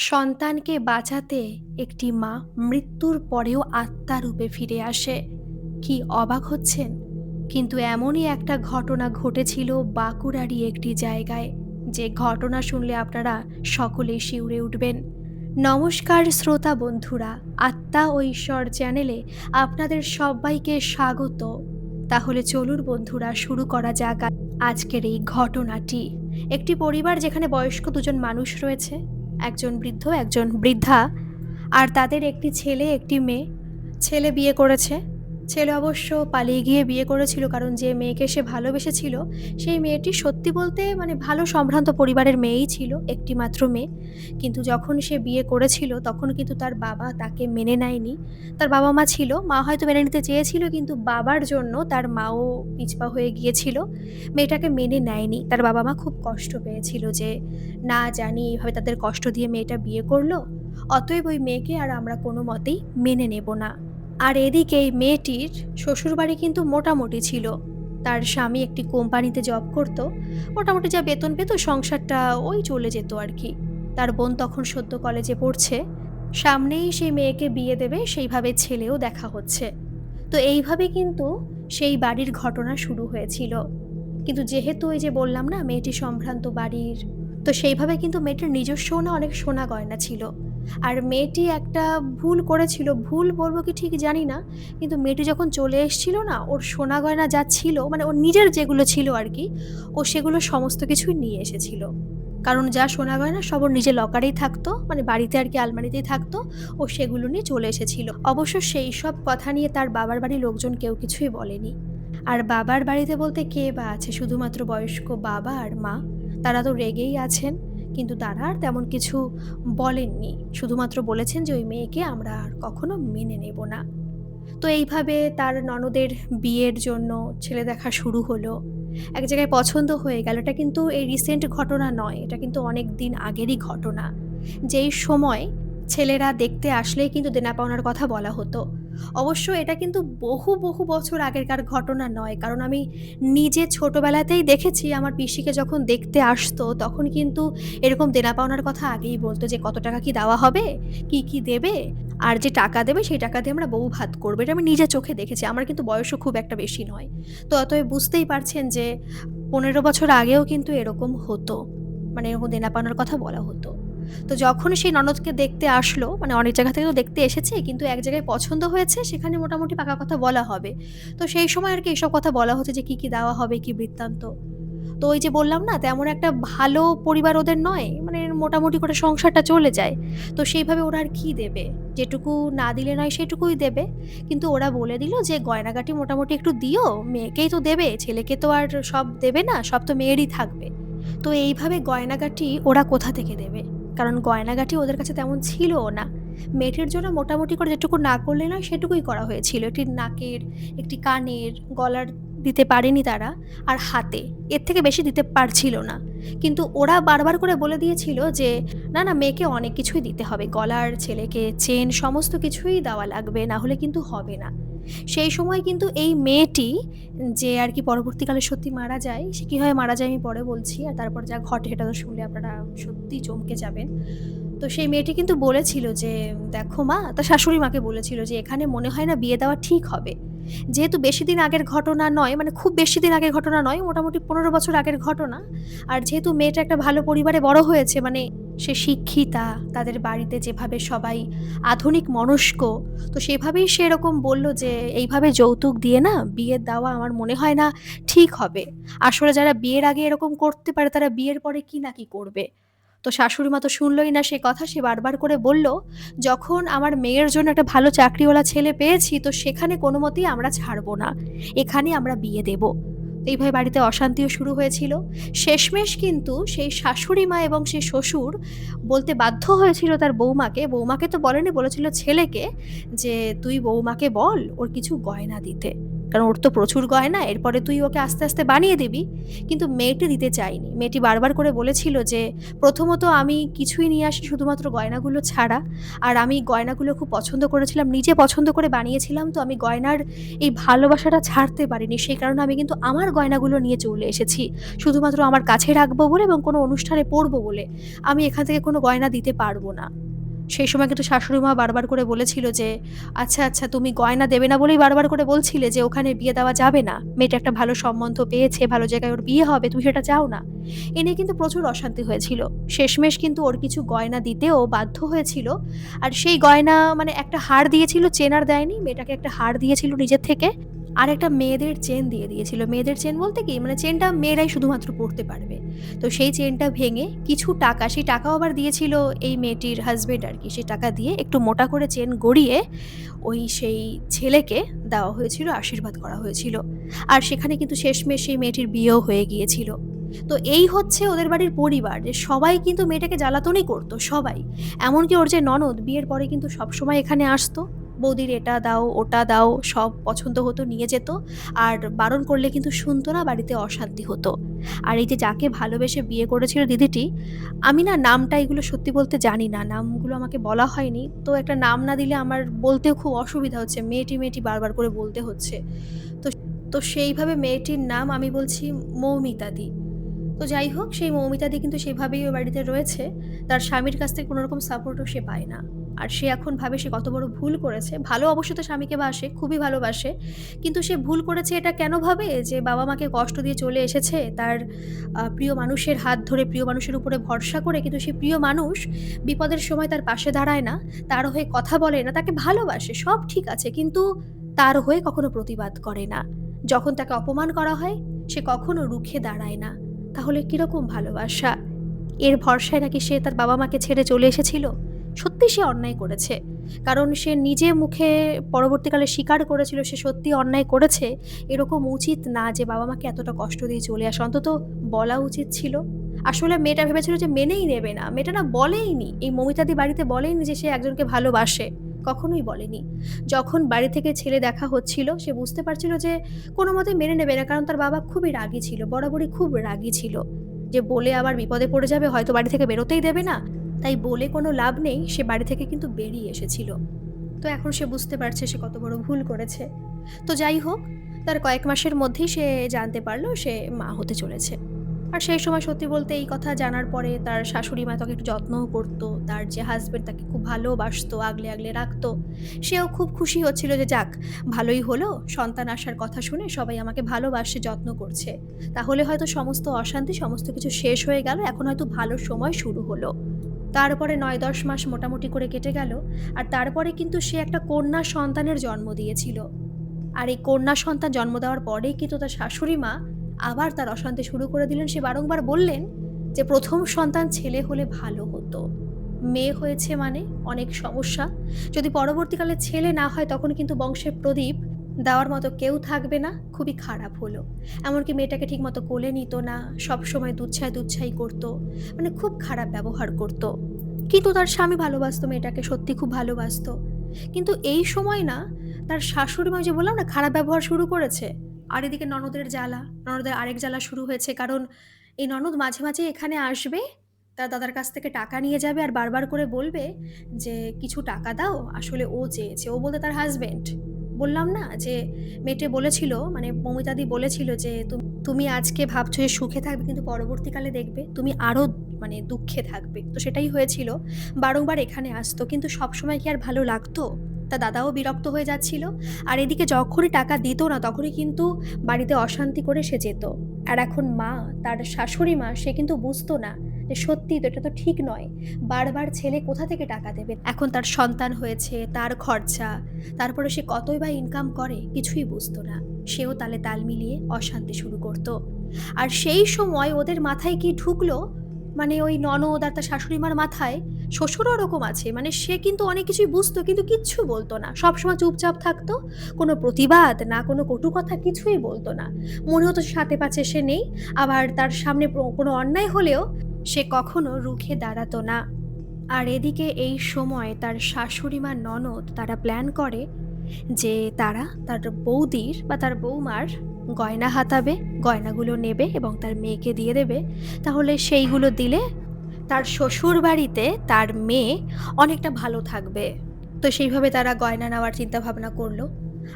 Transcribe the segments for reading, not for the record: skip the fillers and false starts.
সন্তানকে বাঁচাতে একটি মা মৃত্যুর পরেও আত্মারূপে ফিরে আসে। কি অবাক হচ্ছেন? কিন্তু এমনই একটা ঘটনা ঘটেছিল বাঁকুড়ারই একটি জায়গায়, যে ঘটনা শুনলে আপনারা সকলেই শিউরে উঠবেন। নমস্কার শ্রোতা বন্ধুরা, আত্মা ও ঈশ্বর চ্যানেলে আপনাদের সবাইকে স্বাগত। তাহলে চলুন বন্ধুরা, শুরু করা যাক আজকের এই ঘটনাটি। একটি পরিবার যেখানে বয়স্ক দুজন মানুষ রয়েছে, একজন বৃদ্ধ একজন বৃদ্ধা, আর তাদের একটি ছেলে একটি মেয়ে। ছেলে বিয়ে করেছে। ছেলে অবশ্য পালিয়ে গিয়ে বিয়ে করেছিল, কারণ যে মেয়েকে সে ভালোবেসেছিল সেই মেয়েটি সত্যি বলতে ভালো সম্ভ্রান্ত পরিবারের মেয়েই ছিল, একটি মাত্র মেয়ে। কিন্তু যখন সে বিয়ে করেছিল তখন কিন্তু তার বাবা তাকে মেনে নেয়নি। তার বাবা মা ছিল, মা হয়তো মেনে নিতে চেয়েছিল, কিন্তু বাবার জন্য তার মাও পিছপা হয়ে গিয়েছিল, মেয়েটাকে মেনে নেয়নি। তার বাবা মা খুব কষ্ট পেয়েছিল যে না জানি এইভাবে তাদের কষ্ট দিয়ে মেয়েটা বিয়ে করলো, অতএব ওই মেয়েকে আর আমরা কোনো মতেই মেনে নেব না। আর এদিকে এই মেয়েটির শ্বশুরবাড়ি কিন্তু মোটামুটি ছিল। তার স্বামী একটি কোম্পানিতে জব করত, মোটামুটি যা বেতন পেত সংসারটা ওই চলে যেত আর কি। তার বোন তখন সদ্য কলেজে পড়ছে, সামনেই সেই মেয়েকে বিয়ে দেবে সেইভাবে ছেলেও দেখা হচ্ছে। তো এইভাবে কিন্তু সেই বাড়ির ঘটনা শুরু হয়েছিল। কিন্তু যেহেতু ওই যে বললাম না মেয়েটি সম্ভ্রান্ত বাড়ির, তো সেইভাবে কিন্তু মেয়েটির নিজস্বও না অনেক সোনা গয়না ছিল। আর মেয়েটি একটা ভুল করেছিল, ভুল বলবো কি ঠিক জানি না, কিন্তু মেয়েটি যখন চলে এসেছিল না, ওর সোনা গয়না যা ছিল ওর নিজের যেগুলো ছিল আর কি, ও সেগুলো সমস্ত কিছুই নিয়ে এসেছিল। কারণ যা সোনা গয়না সব ওর নিজের লকারেই থাকতো, বাড়িতে আর কি আলমারিতেই থাকতো, ও সেগুলো নিয়ে চলে এসেছিল। অবশ্য সেই সব কথা নিয়ে তার বাবার বাড়ির লোকজন কেউ কিছুই বলেনি। আর বাবার বাড়িতে বলতে কে বা আছে, শুধুমাত্র বয়স্ক বাবা আর মা। তারা তো রেগেই আছেন, কিন্তু তারা আর তেমন কিছু বলেননি, শুধুমাত্র বলেছেন যে ওই মেয়েকে আমরা আর কখনো মেনে নেব না। তো এইভাবে তার ননদের বিয়ের জন্য ছেলে দেখা শুরু হলো। এক জায়গায় পছন্দ হয়ে গেল। এটা কিন্তু এই রিসেন্ট ঘটনা নয়, এটা কিন্তু অনেক দিন আগেরই ঘটনা। যেই সময় ছেলেরা দেখতে আসলেই কিন্তু দেনা পাওনার কথা বলা হতো। অবশ্য এটা কিন্তু বহু বহু বছর আগেরকার ঘটনা নয়, কারণ আমি নিজে ছোটবেলাতেই দেখেছি আমার পিসিকে যখন দেখতে আসতো তখন কিন্তু এরকম দেনা পাওনার কথা আগেই বলতো, যে কত টাকা কি দেওয়া হবে, কি কি দেবে, আর যে টাকা দেবে সেই টাকা দিয়ে আমরা বউ ভাত করবো। এটা আমি নিজের চোখে দেখেছি। আমার কিন্তু বয়সও খুব একটা বেশি নয়। তো অতএব বুঝতেই পারছেন যে ১৫ বছর আগেও কিন্তু এরকম হতো, এরকম দেনা পাওনার কথা বলা হতো। তো যখন সেই ননদকে দেখতে আসলো, অনেক জায়গা থেকে তো দেখতে এসেছে, কিন্তু এক জায়গায় পছন্দ হয়েছে, সেখানে মোটামুটি পাকা কথা বলা হবে। তো সেই সময় আর কি এসব কথা বলা হচ্ছে যে কি কি দেওয়া হবে, কি বৃত্তান্ত। তো ওই যে বললাম না, তেমন একটা ভালো পরিবার ওদের নয়, মোটামুটি করে সংসারটা চলে যায়। তো সেইভাবে ওরা আর কি দেবে, যেটুকু না দিলে নয় সেটুকুই দেবে। কিন্তু ওরা বলে দিল যে গয়নাগাটি মোটামুটি একটু দিও, মেয়েকেই তো দেবে, ছেলেকে তো আর সব দেবে না, সব তো মেয়েরই থাকবে। তো এইভাবে গয়নাগাটি ওরা কোথা থেকে দেবে, কারণ গয়নাগাটি ওদের কাছে তেমন ছিলও না। মেয়েটির জন্য মোটামুটি করে যেটুকু না করলে নয় সেটুকুই করা হয়েছিল। একটি নাকের, একটি কানের, গলার দিতে পারেনি তারা, আর হাতে, এর থেকে বেশি দিতে পারছিল না। কিন্তু ওরা বারবার করে বলে দিয়েছিল যে না না, মেয়েকে অনেক কিছুই দিতে হবে, গলার, ছেলেকে চেন, সমস্ত কিছুই দেওয়া লাগবে, না হলে কিন্তু হবে না। সেই সময় কিন্তু এই মেয়েটি, যে আর কি পরবর্তীকালে সত্যি মারা যায়, সে কীভাবে মারা যায় আমি পরে বলছি, আর তারপর যা ঘটে সেটা তো শুনলে আপনারা সত্যিই চমকে যাবেন। তো সেই মেয়েটি কিন্তু বলেছিল যে দেখো মা, তার শাশুড়ি মাকে বলেছিল যে এখানে মনে হয় না বিয়ে দেওয়া ঠিক হবে। যেহেতু বেশি দিন আগের ঘটনা নয়, খুব বেশি দিন আগের ঘটনা নয়, মোটামুটি ১৫ বছর আগের ঘটনা। আর যেহেতু মেয়েটা একটা ভালো পরিবারে বড় হয়েছে, সে শিক্ষিতা, তাদের বাড়িতে যেভাবে সবাই আধুনিক মনস্ক, তো সেভাবেই সে এরকম বলল যে এইভাবে যৌতুক দিয়ে না বিয়ে দেওয়া আমার মনে হয় না ঠিক হবে। আসলে যারা বিয়ের আগে এরকম করতে পারে তারা বিয়ের পরে কি না কি করবে। তো শাশুড়ি মা তো শুনলই না সে কথা। সে বারবার করে বলল, যখন আমার মেয়ের জন্য একটা ভালো চাকরিওয়ালা ছেলে পেয়েছি, তো সেখানে কোনো মতেই আমরা ছাড়বো না, এখানেই আমরা বিয়ে দেব। এইভাবে বাড়িতে অশান্তিও শুরু হয়েছিল। শেষমেশ কিন্তু সেই শাশুড়ি মা এবং সেই শ্বশুর বলতে বাধ্য হয়েছিল তার বৌমাকে, বৌমাকে তো বলেনি, বলেছিল ছেলেকে যে তুই বৌমাকে বল ওর কিছু গয়না দিতে। কারণ ওর তো প্রচুর গয়না, এরপরে তুই ওকে আস্তে আস্তে বানিয়ে দিবি। কিন্তু মেয়েটি দিতে চায়নি। মেয়েটি বারবার করে বলেছিল যে, প্রথমত আমি কিছুই নিয়ে আসি শুধুমাত্র গয়নাগুলো ছাড়া। আর আমি গয়নাগুলো খুব পছন্দ করেছিলাম, নিজে পছন্দ করে বানিয়েছিলাম, তো আমি গয়নার এই ভালোবাসাটা ছাড়তে পারিনি। সেই কারণে আমি কিন্তু আমার গয়নাগুলো নিয়ে চলে এসেছি। শুধুমাত্র আমার কাছে রাখবো বলে এবং কোনো অনুষ্ঠানে পরবো বলে। আমি এখান থেকে কোনো গয়না দিতে পারব না। সেই সময় কিন্তু শাশুড়ি মা বারবার করে বলেছিল যে, "আচ্ছা, আচ্ছা তুমি গয়না দেবে না বলেই বারবার করে বলছিলে যে ওখানে বিয়ে দেওয়া যাবে না। মেয়েটা একটা ভালো সম্বন্ধ পেয়েছে, ভালো জায়গায় ওর বিয়ে হবে, তুমি সেটা চাও না।" এ নিয়ে কিন্তু প্রচুর অশান্তি হয়েছিল। শেষমেশ কিন্তু ওর কিছু গয়না দিতে ও বাধ্য হয়েছিল। আর সেই গয়না মানে একটা হার দিয়েছিল, চেন আর দেয়নি। মেয়েটাকে একটা হার দিয়েছিল নিজের থেকে। আর একটা মেয়েদের চেন দিয়ে দিয়েছিল। মেয়েদের চেন বলতে কি মানে চেনটা মেয়েরাই শুধুমাত্র পড়তে পারবে। তো সেই চেনটা ভেঙে কিছু টাকা, সেই টাকাও আবার দিয়েছিল এই মেয়েটির হাসব্যান্ড আরকি। সেই টাকা দিয়ে একটু মোটা করে চেন গড়িয়ে ওই সেই ছেলেকে দেওয়া হয়েছিল, আশীর্বাদ করা হয়েছিল। আর সেখানে কিন্তু শেষমেশ সেই মেয়েটির বিয়েও হয়ে গিয়েছিল। তো এই হচ্ছে ওদের বাড়ির পরিবার, যে সবাই কিন্তু মেয়েটাকে জ্বালাতনই করত, সবাই। এমনকি ওর যে ননদ বিয়ের পরে কিন্তু সবসময় এখানে আসতো। বৌদির এটা দাও, ওটা দাও, সব পছন্দ হতো, নিয়ে যেত। আর বারণ করলে কিন্তু শুনতো না, বাড়িতে অশান্তি হতো। আর এই যে যাকে ভালোবেসে বিয়ে করেছিল দিদিটি, আমি না নামটা এগুলো সত্যি বলতে জানি না। নামগুলো আমাকে বলা হয়নি। তো একটা নাম না দিলে আমার বলতেও খুব অসুবিধা হচ্ছে। মেয়েটি, মেয়েটি বারবার করে বলতে হচ্ছে। তো তো সেইভাবে মেয়েটির নাম আমি বলছি মৌমিতাদি। তো যাই হোক, সেই মৌমিতাদি কিন্তু সেভাবেই ওই বাড়িতে রয়েছে। তার স্বামীর কাছ থেকে কোনোরকম সাপোর্টও সে পায় না। আর সে এখন ভাবে সে কত বড় ভুল করেছে। ভালো অবশ্য তার স্বামীকে বাসে, খুবই ভালোবাসে। কিন্তু সে ভুল করেছে এটা কেন ভাবে? যে বাবা-মাকে কষ্ট দিয়ে চলে এসেছে, তার প্রিয় মানুষের হাত ধরে, প্রিয় মানুষের উপরে ভরসা করে, কিন্তু সেই প্রিয় মানুষ বিপদের সময় তার পাশে দাঁড়ায় না, তার হয়ে কথা বলে না, তাকে ভালোবাসে, সব ঠিক আছে। কিন্তু তার হয়ে কখনো প্রতিবাদ করে না। যখন তাকে অপমান করা হয়, সে কখনো রুখে দাঁড়ায় না। তাহলে কিরকম ভালোবাসা? এর ভরসায় নাকি সে তার বাবা-মাকে ছেড়ে চলে এসেছিল? সত্যিই সে অন্যায় করেছে। কারণ সে নিজে মুখে পরবর্তীকালে স্বীকার করেছিল সে সত্যিই অন্যায় করেছে। এরকম উচিত না যে বাবা-মাকে এতটা কষ্ট দিয়ে চলে আসা। অন্তত বলা উচিত ছিল। আসলে মেয়েটা ভেবেছিল যে মেনেই নেবে না। মেয়েটা না বলেইনি। এই মমিতাদি বাড়িতে বলেইনি যে সে একজনকে ভালোবাসে। কখনোই বলেনি। যখন বাড়ি থেকে ছেলে দেখা হচ্ছিল, সে বুঝতে পারছিল যে কোনোমতে মেনে নেবে না। কারণ তার বাবা খুবই রাগী ছিল। বরাবরই খুব রাগী ছিল। যে বলে আবার বিপদে পড়ে যাবে, হয়তো বাড়ি থেকে বেরোতেই দেবে না। তাই বলে কোনো লাভ নেই, সে বাড়ি থেকে কিন্তু বেরিয়ে এসেছিল। তো এখন সে বুঝতে পারছে সে কত বড় ভুল করেছে। তো যাই হোক, তার কয়েক মাসের মধ্যেই সে জানতে পারল সে মা হতে চলেছে। আর সেই সময় সত্যি বলতে এই কথা জানার পরে তার শাশুড়ি মা তাকে একটু যত্নও করত। তার যে হাসব্যান্ড তাকে খুব ভালোবাসতো, আগলে, আগলে রাখতো। সেও খুব খুশি হচ্ছিল যে যাক, ভালোই হলো, সন্তান আসার কথা শুনে সবাই আমাকে ভালোবাসে, যত্ন করছে। তাহলে হয়তো সমস্ত অশান্তি সমস্ত কিছু শেষ হয়ে গেল, এখন হয়তো ভালো সময় শুরু হলো। তারপরে ৯-১০ মাস মোটামুটি করে কেটে গেল। আর তারপরে কিন্তু সে একটা কন্যা সন্তানের জন্ম দিয়েছিল। আর এই কন্যা সন্তান জন্ম দেওয়ার পরেই কিন্তু তার শাশুড়ি মা আবার তার অশান্তি শুরু করে দিলেন। সে বারংবার বললেন যে, "প্রথম সন্তান ছেলে হলে ভালো হতো। মেয়ে হয়েছে মানে অনেক সমস্যা। যদি পরবর্তীকালে ছেলে না হয় তখন কিন্তু বংশের প্রদীপ দেওয়ার মতো কেউ থাকবে না। খুবই খারাপ হলো।" এমনকি মেয়েটাকে ঠিকমতো কোলে নিত না, সবসময় দুচ্ছাই, দুচ্ছাই করত। মানে খুব খারাপ ব্যবহার করত। কিন্তু তার স্বামী ভালোবাসতো মেয়েটাকে, সত্যি খুব ভালোবাসতো। কিন্তু এই সময় না তার শাশুড়ি মা, ওই যে বললাম না খারাপ ব্যবহার শুরু করেছে। আর এদিকে ননদের জ্বালা, ননদের আরেক জ্বালা শুরু হয়েছে। কারণ এই ননদ মাঝে, মাঝে এখানে আসবে, তার দাদার কাছ থেকে টাকা নিয়ে যাবে আর বারবার করে বলবে যে, "কিছু টাকা দাও।" আসলে ও চেয়েছে। ও বলতে তার হাসব্যান্ড। বললাম না যে মেয়েটে বলেছিল, মানে মমিতাদি বলেছিল যে, তুমি আজকে ভাবছো যে সুখে থাকবে, কিন্তু পরবর্তীকালে দেখবে তুমি আরো মানে দুঃখে থাকবে।" তো সেটাই হয়েছিল। বারংবার এখানে আসতো। কিন্তু সবসময় কি আর ভালো লাগতো? তার দাদাও বিরক্ত হয়ে যাচ্ছিল। আর এদিকে যখনই টাকা দিত না, তখনই কিন্তু বাড়িতে অশান্তি করে সে যেত। আর এখন মা, তার শাশুড়ি মা, সে কিন্তু বুঝতো না যে সত্যিই তো এটা তো ঠিক নয়। বারবার ছেলে কোথা থেকে টাকা দেবে? এখন তার সন্তান হয়েছে, তার খরচা, তারপরে সে কতই বা ইনকাম করে, কিছুই বুঝতো না। সেও তালে তাল মিলিয়ে অশান্তি শুরু করত। আর সেই সময় ওদের মাথায় কি ঢুকলো, মানে ওই ননদ আর তার শাশুড়ি মার মাথায়, শ্বশুরও ওরকম আছে। মানে সে কিন্তু অনেক কিছুই বুঝতো কিন্তু কিচ্ছু বলতো না। সবসময় চুপচাপ থাকতো। কোনো প্রতিবাদ না, কোনো কটু কথা কিছুই বলতো না। মনে হতো সাথে পাছে সে নেই। আবার তার সামনে কোনো অন্যায় হলেও সে কখনো রুখে দাঁড়াতো না। আর এদিকে এই সময় তার শাশুড়ি মা, ননদ তারা প্ল্যান করে যে তারা তার বৌদির বা তার বৌমার গয়না হাতাবে, গয়নাগুলো নেবে এবং তার মেয়েকে দিয়ে দেবে। তাহলে সেইগুলো দিলে তার শ্বশুরবাড়িতে তার মেয়ে অনেকটা ভালো থাকবে। তো সেইভাবে তারা গয়না নেওয়ার চিন্তাভাবনা করলো।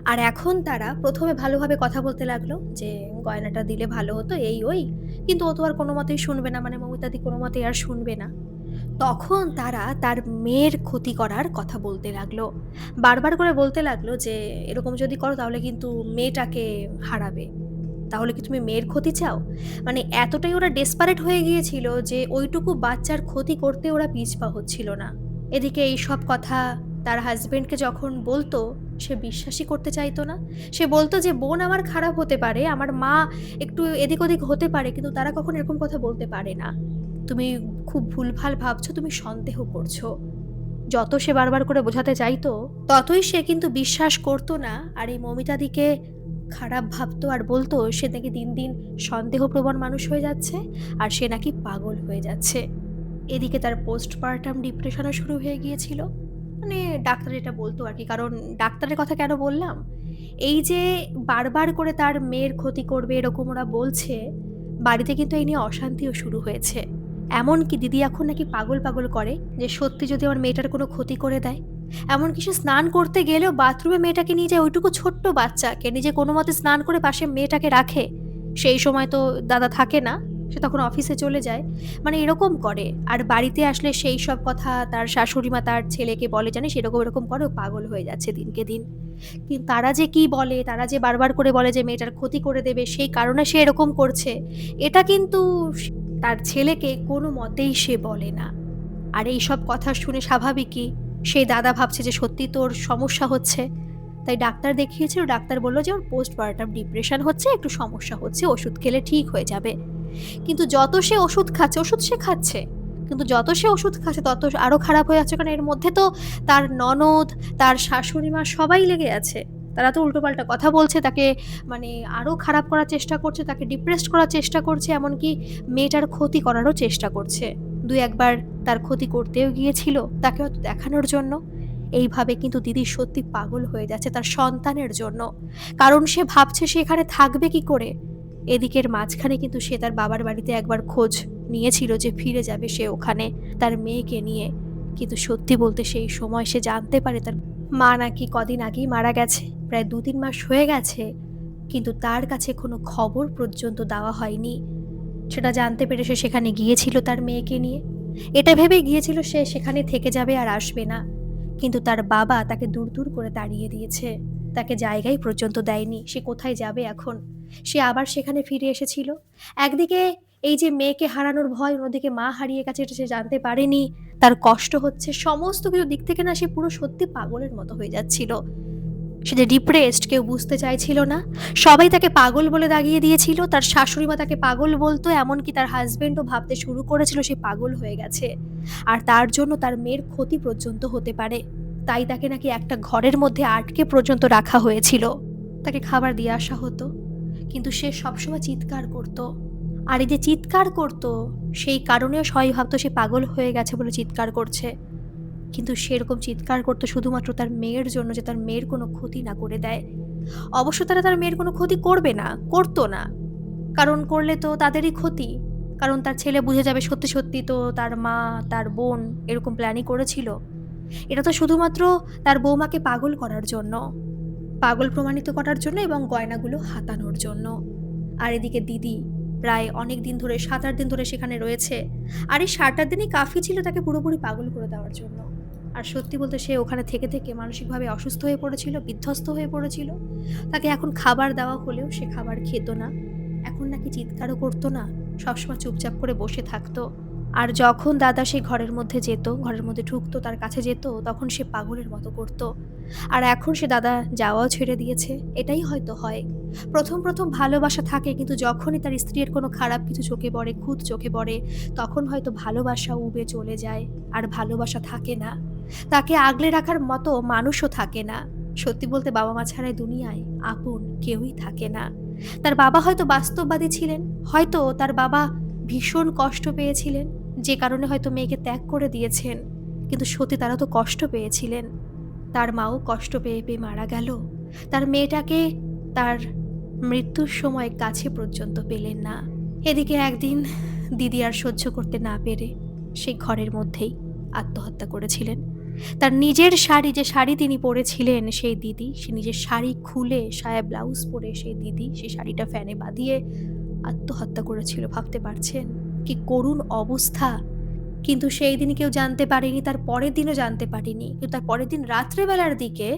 আর এখন তারা ১ম এ ভালোভাবে কথা বলতে লাগলো যে, "গয়নাটা দিলে ভালো হতো" এই ওই। কিন্তু ও তো আর কোনোমতেই শুনবে না, মানে মৌমিতাদি কোনোমতেই আর শুনবে না। তখন তারা তার মেয়ের ক্ষতি করার কথা বলতে লাগলো। বারবার করে বলতে লাগলো যে, "এরকম যদি করো তাহলে কিন্তু মেয়েটাকে হারাবে। তাহলে কি তুমি মেয়ের ক্ষতি চাও?" মানে এতটাই ওরা ডেসপারেট হয়ে গিয়েছিল যে ওইটুকু বাচ্চার ক্ষতি করতে ওরা পিছপা হচ্ছিল না। এদিকে এইসব কথা তার হাসব্যান্ডকে যখন বলতো, সে বিশ্বাসই করতে চাইতো না। সে বলতো যে, "বোন আমার খারাপ হতে পারে, আমার মা একটু এদিক ওদিক হতে পারে, কিন্তু তারা কখনো এরকম কথা বলতে পারে না। তুমি খুব ভুলভাল ভাবছো, তুমি সন্দেহ করছো।" যত সে বারবার করে বোঝাতে চাইতো, ততই সে কিন্তু বিশ্বাস করতো না। আর এই মৌমিতাদিকে খারাপ ভাবতো আর বলতো সে নাকি দিন, দিন সন্দেহপ্রবণ মানুষ হয়ে যাচ্ছে আর সে নাকি পাগল হয়ে যাচ্ছে। এদিকে তার পোস্টপার্টাম ডিপ্রেশনও শুরু হয়ে গিয়েছিল। মানে ডাক্তার এটা বলতো আরকি। কারণ ডাক্তারের কথা কেন বললাম? এই যে বারবার করে তার মেয়ের ক্ষতি করবে এরকম ওরা বলছে, বাড়িতে কিন্তু এই নিয়ে অশান্তিও শুরু হয়েছে। এমনকি দিদি এখন নাকি পাগল, পাগল করে যে সত্যি যদি আমার মেয়েটার কোনো ক্ষতি করে দেয়। এমনকি সে স্নান করতে গেলেও বাথরুমে মেয়েটাকে নিয়ে যায়, ওইটুকু ছোট্ট বাচ্চাকে নিজে কোনোমতে স্নান করে পাশে মেয়েটাকে রাখে। সেই সময় তো দাদা থাকে না। সে তখন অফিসে চলে যায়। মানে এরকম করে। আর বাড়িতে আসলে সেই সব কথা তার শাশুড়িমা তার ছেলেকে বলে, "জানিস এরকম, এরকম করে ও পাগল হয়ে যাচ্ছে দিনকে দিন।" তারা যে কি বলে, তারা যে বারবার করে বলে যে মেয়েটার ক্ষতি করে দেবে, সেই কারণে সে এরকম করছে। এটা কিন্তু তার ছেলেকে কোনো মতেই সে বলে না। আর এইসব কথা শুনে স্বাভাবিকই সেই দাদা ভাবছে যে সত্যিই তো ওর সমস্যা হচ্ছে। তাই ডাক্তার দেখিয়েছিল, ডাক্তার বলল যে ওর পোস্টপার্টাম ডিপ্রেশন হচ্ছে, একটু সমস্যা হচ্ছে, ওষুধ খেলে ঠিক হয়ে যাবে। কিন্তু যত সে ওষুধ খাচ্ছে, ওষুধ সে খাচ্ছে। কিন্তু যত সে ওষুধ খাচ্ছে তত আরো খারাপ হয়ে যাচ্ছে। কারণ এর মধ্যে তো তার ননদ, তার শাশুড়ি মা সবাই লেগে আছে। তারা তো উল্টোপাল্টা কথা বলছে, তাকে মানে আরো খারাপ করার চেষ্টা করছে, তাকে ডিপ্রেসড করার চেষ্টা করছে, এমনকি মেয়েটার ক্ষতি করারও চেষ্টা করছে। ২-১ বার তার ক্ষতি করতেও গিয়েছিল, তাকে হয়তো দেখানোর জন্য। এইভাবে কিন্তু দিদি সত্যি পাগল হয়ে যাচ্ছে তার সন্তানের জন্য। কারণ সে ভাবছে সে এখানে থাকবে কি করে? এদিকের মাঝখানে কিন্তু সে তার বাবার বাড়িতে একবার খোঁজ নিয়েছিল যে ফিরে যাবে সে ওখানে তার মেয়েকে নিয়ে। কিন্তু সত্যি বলতে সেই সময় সে জানতে পারে তার মা নাকি কদিন আগেই মারা গেছে। প্রায় ২-৩ মাস হয়ে গেছে। কিন্তু তার কাছে কোনো খবর পর্যন্ত দেওয়া হয়নি। সেটা জানতে পেরে সে সেখানে গিয়েছিল তার মেয়েকে নিয়ে। এটা ভেবেই গিয়েছিল সে সেখানে থেকে যাবে আর আসবে না। কিন্তু তার বাবা তাকে দূর, দূর করে তাড়িয়ে দিয়েছে। তাকে জায়গাই পর্যন্ত দেয়নি। সে কোথায় যাবে এখন? সে আবার সেখানে ফিরে এসেছিল। একদিকে এই যে মেয়েকে হারানোর ভয়, অন্যদিকে মা হারিয়ে গেছে এটা সে জানতে পারেনি। তার কষ্ট হচ্ছে। সমস্ত কিছু দিক থেকে না সে পুরো সত্যি পাগলের মতো হয়ে যাচ্ছিল। সে যে ডিপ্রেসড কেউ বুঝতে চাইছিল না। সবাই তাকে পাগল বলে দাগিয়ে দিয়েছিল। তার শাশুড়িমা তাকে পাগল বলত। এমনকি তার হাসব্যান্ডও ভাবতে শুরু করেছিল সে পাগল হয়ে গেছে। আর তার জন্য তার মেয়ের ক্ষতি পর্যন্ত হতে পারে। তাই তাকে নাকি একটা ঘরের মধ্যে আটকে পর্যন্ত রাখা হয়েছিল। তাকে খাবার দিয়ে আসা হতো। কিন্তু সে সবসময় চিৎকার করত। আর এই যে চিৎকার করত, সেই কারণেও সবাই ভাবত সে পাগল হয়ে গেছে বলে চিৎকার করছে। কিন্তু সেরকম চিৎকার করত শুধুমাত্র তার মেয়ের জন্য যে তার মেয়ের কোনো ক্ষতি না করে দেয়। অবশ্য তারা তার মেয়ের কোনো ক্ষতি করবে না, করত না। কারণ করলে তো তাদেরই ক্ষতি। কারণ তার ছেলে বুঝে যাবে সত্যি, সত্যি তো তার মা, তার বোন এরকম প্ল্যানই করেছিল। এটা তো শুধুমাত্র তার বৌমাকে পাগল করার জন্য। পাগল প্রমাণিত করার জন্য এবং গয়নাগুলো হাতানোর জন্য। আর এদিকে দিদি প্রায় অনেক দিন ধরে ৭-৮ দিন ধরে সেখানে রয়েছে। আর এই ৭-৮ দিনই কাফি ছিল তাকে পুরোপুরি পাগল করে দেওয়ার জন্য। আর সত্যি বলতে সে ওখানে থেকে, থেকে মানসিকভাবে অসুস্থ হয়ে পড়েছিল, বিধ্বস্ত হয়ে পড়েছিল। তাকে এখন খাবার দেওয়া হলেও সে খাবার খেত না। এখন নাকি চিৎকারও করত না, সবসময় চুপচাপ করে বসে থাকতো। আর যখন দাদা সেই ঘরের মধ্যে যেত, ঘরের মধ্যে ঢুকতো, তার কাছে যেত, তখন সে পাগলের মতো করত। আর এখন সে দাদা যাওয়াও ছেড়ে দিয়েছে। এটাই হয়তো হয়। ১ম ভালোবাসা থাকে, কিন্তু যখনই তার স্ত্রীর কোনো খারাপ কিছু চোখে পড়ে, খুঁত চোখে পড়ে, তখন হয়তো ভালোবাসা উবে চলে যায়। আর ভালোবাসা থাকে না। তাকে আগলে রাখার মতো মানুষও থাকে না। সত্যি বলতে বাবা-মা ছাড়া এই দুনিয়ায় আপন কেউই থাকে না। তার বাবা হয়তো বাস্তববাদী ছিলেন। হয়তো তার বাবা ভীষণ কষ্ট পেয়েছিলেন, যে কারণে হয়তো মেয়েকে ত্যাগ করে দিয়েছেন। কিন্তু সত্যি তারা তো কষ্ট পেয়েছিলেন। তার মাও কষ্ট পেয়ে পেয়ে মারা গেল। তার মেয়েটাকে তার মৃত্যুর সময় কাছে পর্যন্ত পেলেন না। এদিকে একদিন দিদি আর সহ্য করতে না পেরে সেই ঘরের মধ্যেই আত্মহত্যা করেছিলেন। তার নিজের শাড়ি, যে শাড়ি তিনি পরেছিলেন, সেই দিদি, সে নিজের শাড়ি খুলে সায়া ব্লাউজ পরে সেই দিদি সেই শাড়িটা ফ্যানে বাঁধিয়ে আত্মহত্যা করেছিল। ভাবতে পারছেন কি করুণ অবস্থা? কিন্তু সেই দিন কেউ জানতে পারেনি, তার পরের দিনও জানতে পারেনি। কিন্তু তার পরের দিন রাত্রেবেলার দিকে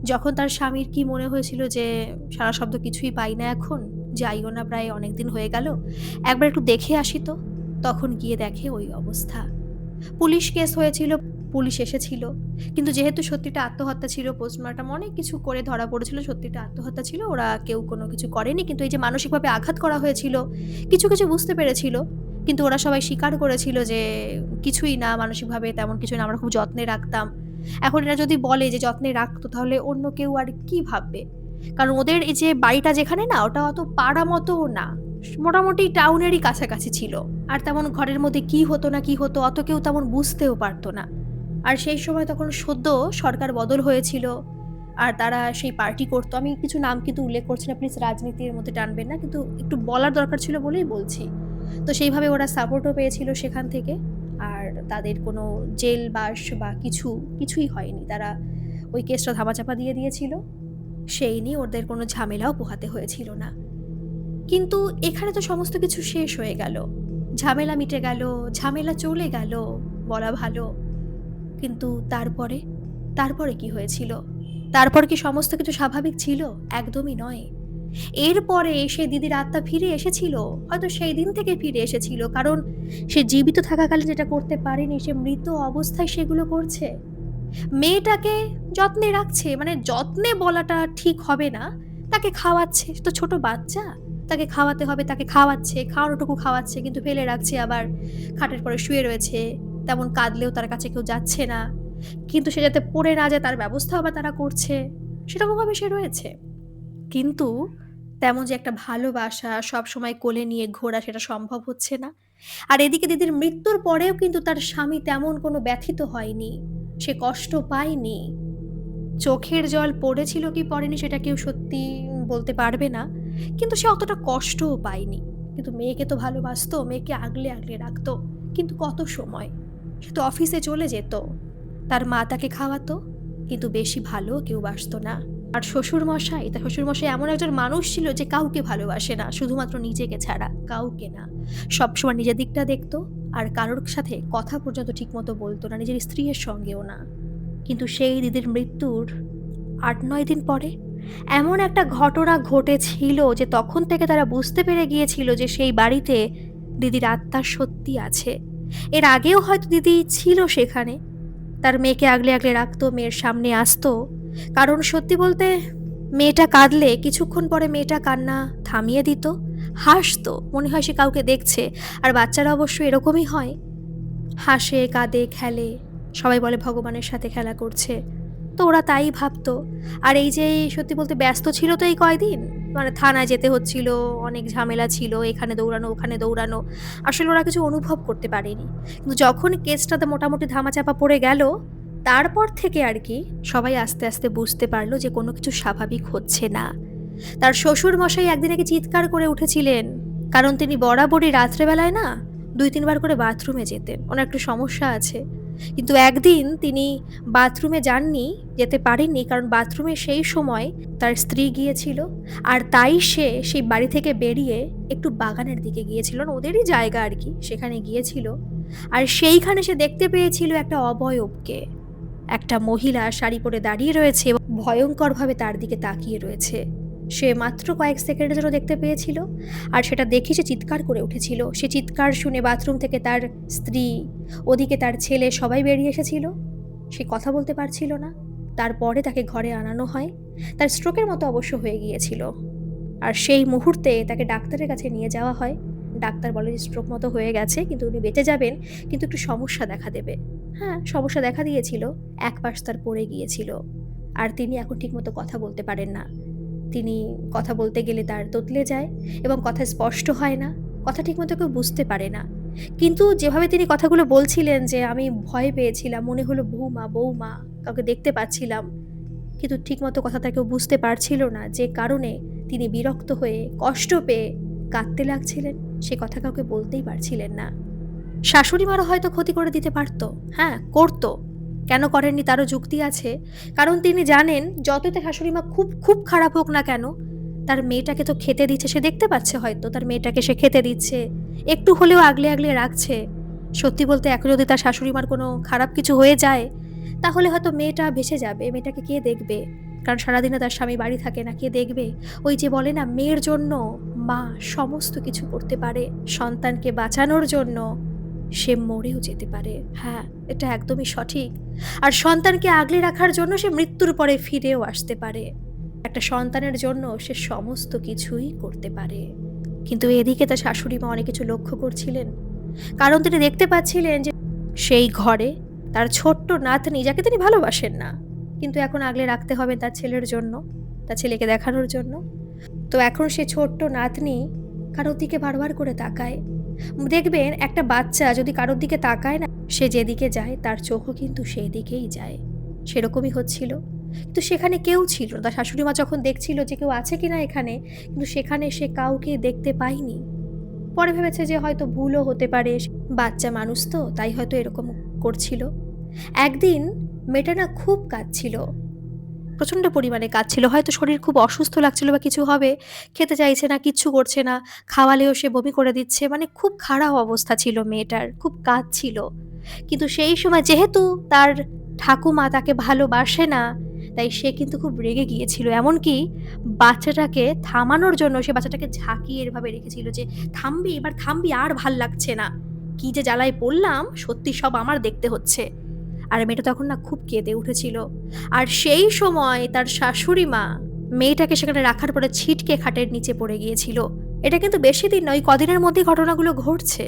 যখন তার স্বামীর কি মনে হয়েছিল যে সারা শব্দ কিছুই পাই না এখন, যাইও না, প্রায় অনেকদিন হয়ে গেল, একবার একটু দেখে আসি তো, তখন গিয়ে দেখে ওই অবস্থা। পুলিশ কেস হয়েছিল, পুলিশ এসেছিল, কিন্তু যেহেতু সত্যিটা আত্মহত্যা ছিল, পোস্টমর্টম অনেক কিছু করে ধরা পড়েছিল সত্যিটা আত্মহত্যা ছিল, ওরা কেউ কোনো কিছু করেনি। কিন্তু এই যে মানসিকভাবে আঘাত করা হয়েছিল, কিছু কিছু বুঝতে পেরেছিল, কিন্তু ওরা সবাই স্বীকার করেছিল যে কিছুই না, মানসিকভাবে তেমন কিছু না, আমরা খুব যত্নে রাখতাম। এখন এরা যদি বলে যে যত্নে রাখতো, তাহলে অন্য কেউ আর কি ভাববে? কারণ ওদের এই যে বাড়িটা যেখানে না, ওটা অত পাড়া মতও না, মোটামুটি টাউনেরই কাছাকাছি ছিল। আর তেমন ঘরের মধ্যে কি হতো না কি হতো অত কেউ তেমন বুঝতেও পারতো না। আর সেই সময় তখন সদ্য সরকার বদল হয়েছিল, আর তারা সেই পার্টি করতো। আমি কিছু নাম কিন্তু উল্লেখ করছি না, প্লিজ রাজনীতির মধ্যে টানবেন না, কিন্তু একটু বলার দরকার ছিল বলেই বলছি। তো সেইভাবে ওরা সাপোর্টও পেয়েছিল সেখান থেকে। আর তাদের কোনো জেল বাস বা কিছুই হয়নি, তারা ওই কেসটা ধামাচাপা দিয়ে দিয়েছিল। সেই নিয়ে ওদের কোনো ঝামেলাও পোহাতে হয়েছিল না। কিন্তু এখানে তো সমস্ত কিছু শেষ হয়ে গেল, ঝামেলা মিটে গেল, ঝামেলা চলে গেল বলা ভালো। কিন্তু তারপরে কি হয়েছিল? তারপর কি সমস্ত কিছু স্বাভাবিক ছিল? একদমই নয়। এরপরে সে দিদির আত্মা ফিরে এসেছিল, হয়তো সেই দিন থেকে ফিরে এসেছিল, কারণ সে জীবিত থাকাকালীন যেটা করতে পারেনি, সে মৃত অবস্থায় সেগুলো করছে। মেয়েটাকে যত্নে রাখছে, মানে যত্নে বলাটা ঠিক হবে না, তাকে খাওয়াচ্ছে, সে তো ছোট বাচ্চা, তাকে খাওয়াতে হবে, তাকে খাওয়াচ্ছে, খাওয়ানোটুকু খাওয়াচ্ছে, কিন্তু ফেলে রাখছে, আবার খাটের পরে শুয়ে রয়েছে, তেমন কাঁদলেও তার কাছে কেউ যাচ্ছে না, কিন্তু সে যাতে পড়ে না যায় তার ব্যবস্থাও আবার তারা করছে, সেরকমভাবে সে রয়েছে। কিন্তু তেমন যে একটা ভালোবাসা সবসময় কোলে নিয়ে ঘোরা, সেটা সম্ভব হচ্ছে না। আর এদিকে দিদির মৃত্যুর পরেও কিন্তু তার স্বামী তেমন কোনো ব্যথিত হয়নি, সে কষ্ট পায়নি। চোখের জল পড়েছিল কি পড়েনি সেটা কেউ সত্যি বলতে পারবে না, কিন্তু সে অতটা কষ্টও পায়নি। কিন্তু মেয়েকে তো ভালোবাসতো, মেয়েকে আগলে আগলে রাখতো, কিন্তু কত সময়? সে তো অফিসে চলে যেত, তার মা তাকে খাওয়াতো, কিন্তু বেশি ভালো কেউ বাসতো না। আর তার শ্বশুরমশাই এমন একজন মানুষ ছিল যে কাউকে ভালোবাসে না, শুধুমাত্র নিজেকে ছাড়া কাউকে না। সবসময় নিজের দিকটা দেখতো, আর কারোর সাথে কথা পর্যন্ত ঠিকমতো বলতো না, নিজের স্ত্রীর সঙ্গেও না। কিন্তু সেই দিদির মৃত্যুর ৮-৯ দিন পরে এমন একটা ঘটনা ঘটেছিল যে তখন থেকে তারা বুঝতে পেরে গিয়েছিল যে সেই বাড়িতে দিদির আত্মা সত্যি আছে। এর আগেও হয়তো দিদি ছিল সেখানে, তার মেয়েকে আগলে আগলে রাখতো, মেয়ের সামনে আসতো, কারণ সত্যি বলতে মেয়েটা কাঁদলে কিছুক্ষণ পরে মেয়েটা কান্না থামিয়ে দিত, হাসতো, মনে হয় সে কাউকে দেখছে। আর বাচ্চারা অবশ্য এরকমই হয়, হাসে, কাঁদে, খেলে, সবাই বলে ভগবানের সাথে খেলা করছে, তো ওরা তাই ভাবতো। আর এই যে সত্যি বলতে ব্যস্ত ছিল তো এই কয়দিন, মানে থানায় যেতে হচ্ছিল, অনেক ঝামেলা ছিল, এখানে দৌড়ানো ওখানে দৌড়ানো, আসলে ওরা কিছু অনুভব করতে পারেনি। কিন্তু যখন কেসটাতে মোটামুটি ধামাচাপা পড়ে গেল, তারপর থেকে আর কি সবাই আস্তে আস্তে বুঝতে পারলো যে কোনো কিছু স্বাভাবিক হচ্ছে না। তার শ্বশুর মশাই একদিন নাকি চিৎকার করে উঠেছিলেন, কারণ তিনি বরাবরই রাত্রেবেলায় না ২-৩ বার করে বাথরুমে যেতেন, ওনার একটু সমস্যা আছে। কিন্তু একদিন তিনি বাথরুমে যাননি, যেতে পারেননি, কারণ বাথরুমে সেই সময় তার স্ত্রী গিয়েছিল। আর তাই সে সেই বাড়ি থেকে বেরিয়ে একটু বাগানের দিকে গিয়েছিল, ওদেরই জায়গা আর কি, সেখানে গিয়েছিল। আর সেইখানে সে দেখতে পেয়েছিল একটা অবয়বকে, একটা মহিলা শাড়ি পরে দাঁড়িয়ে রয়েছে এবং ভয়ঙ্করভাবে তার দিকে তাকিয়ে রয়েছে। সে মাত্র কয়েক সেকেন্ডের জন্য দেখতে পেয়েছিল, আর সেটা দেখে সে চিৎকার করে উঠেছিল। সে চিৎকার শুনে বাথরুম থেকে তার স্ত্রী, ওদিকে তার ছেলে, সবাই বেরিয়ে এসেছিল। সে কথা বলতে পারছিল না। তারপরে তাকে ঘরে আনানো হয়, তার স্ট্রোকের মতো অবশ্য হয়ে গিয়েছিল। আর সেই মুহূর্তে তাকে ডাক্তারের কাছে নিয়ে যাওয়া হয়। ডাক্তার বলে যে স্ট্রোক মতো হয়ে গেছে, কিন্তু উনি বেঁচে যাবেন, কিন্তু একটু সমস্যা দেখা দেবে। হ্যাঁ, সমস্যা দেখা দিয়েছিল, এক পাশ তার পড়ে গিয়েছিল, আর তিনি এখন ঠিকমতো কথা বলতে পারেন না। তিনি কথা বলতে গেলে তার তোতলে যায় এবং কথা স্পষ্ট হয় না, কথা ঠিকমতো কেউ বুঝতে পারে না। কিন্তু যেভাবে তিনি কথাগুলো বলছিলেন যে আমি ভয় পেয়েছিলাম, মনে হলো বৌমা বৌমা, কাউকে দেখতে পাচ্ছিলাম। কিন্তু ঠিকমতো কথাটা কেউ বুঝতে পারছিল না, যে কারণে তিনি বিরক্ত হয়ে কষ্ট পেয়ে কাঁদতে লাগছিলেন, সে কথা কাউকে বলতেই পারছিলেন না। শাশুড়ি মারও হয়তো ক্ষতি করে দিতে পারত। হ্যাঁ, করত। কেন করেননি তারও যুক্তি আছে। কারণ তিনি জানেন যতই তার শাশুড়ি মা খুব, খুব খারাপ হোক না কেন, তার মেয়েটাকে তো খেতে দিচ্ছে। সে দেখতে পাচ্ছে হয়তো তার মেয়েটাকে সে খেতে দিচ্ছে। একটু হলেও আগলে, আগলে রাখছে। সত্যি বলতে এখন যদি তার শাশুড়ি মার কোনো খারাপ কিছু হয়ে যায়, তাহলে হয়তো মেয়েটা ভেসে যাবে। মেয়েটাকে কে দেখবে? কারণ সারাদিনে তার স্বামী বাড়ি থাকে না, কে দেখবে? ওই যে বলে না, মেয়ের জন্য মা সমস্ত কিছু করতে পারে। সন্তানকে বাঁচানোর জন্য সে মরেও যেতে পারে। হ্যাঁ, এটা একদমই সঠিক। আর সন্তানকে আগলে রাখার জন্য সে মৃত্যুর পরে ফিরেও আসতে পারে। একটা সন্তানের জন্য সে সমস্ত কিছুই করতে পারে। কিন্তু এদিকে তার শাশুড়ি মা অনেক কিছু লক্ষ্য করছিলেন। কারণ তিনি দেখতে পাচ্ছিলেন যে সেই ঘরে তার ছোট্ট নাতনি, যাকে তিনি ভালোবাসেন না, কিন্তু এখন আগলে রাখতে হবে তার ছেলের জন্য, তার ছেলেকে দেখানোর জন্য। তো এখন সে ছোট্ট নাতনি কারোর দিকে বারবার করে তাকায়। দেখবেন একটা বাচ্চা যদি কারোর দিকে তাকায় না, সে যেদিকে যায় তার চোখও কিন্তু সেই দিকেই যায়। সেরকমই হচ্ছিল। কিন্তু সেখানে কেউ ছিল না। তার শাশুড়ি মা যখন দেখছিল যে কেউ আছে কিনা এখানে, কিন্তু সেখানে সে কাউকে দেখতে পায়নি। পরে ভেবেছে যে হয়তো ভুলও হতে পারে, বাচ্চা মানুষ তো, তাই হয়তো এরকম করছিল। একদিন মেয়েটা না খুব কাঁদছিল, প্রচণ্ড পরিমাণে কাঁদছিল। হয়তো শরীর খুব অসুস্থ লাগছিল বা কিছু হবে, খেতে চাইছে না, কিচ্ছু করছে না, খাওয়ালেও সে বমি করে দিচ্ছে। মানে খুব খারাপ অবস্থা ছিল মেয়েটার, খুব কাঁদছিল। কিন্তু সেই সময় যেহেতু তার ঠাকুমা তাকে ভালোবাসে না, তাই সে কিন্তু খুব রেগে গিয়েছিল। এমনকি বাচ্চাটাকে থামানোর জন্য সে বাচ্চাটাকে ঝাঁকিয়ে এভাবে রেখেছিল যে, থামবি, এবার থামবি, আর ভাল লাগছে না, কি যে জ্বালায় পড়লাম, সত্যি সব আমার দেখতে হচ্ছে। আর মেয়েটা তখন না খুব কেঁদে উঠেছিল। আর সেই সময় তার শাশুড়ি মা মেয়েটাকে সেখানে রাখার পরে ছিটকে খাটের নিচে পড়ে গিয়েছিল। এটা কিন্তু বেশি দিন নয়, কদিনের মধ্যেই ঘটনাগুলো ঘটছে।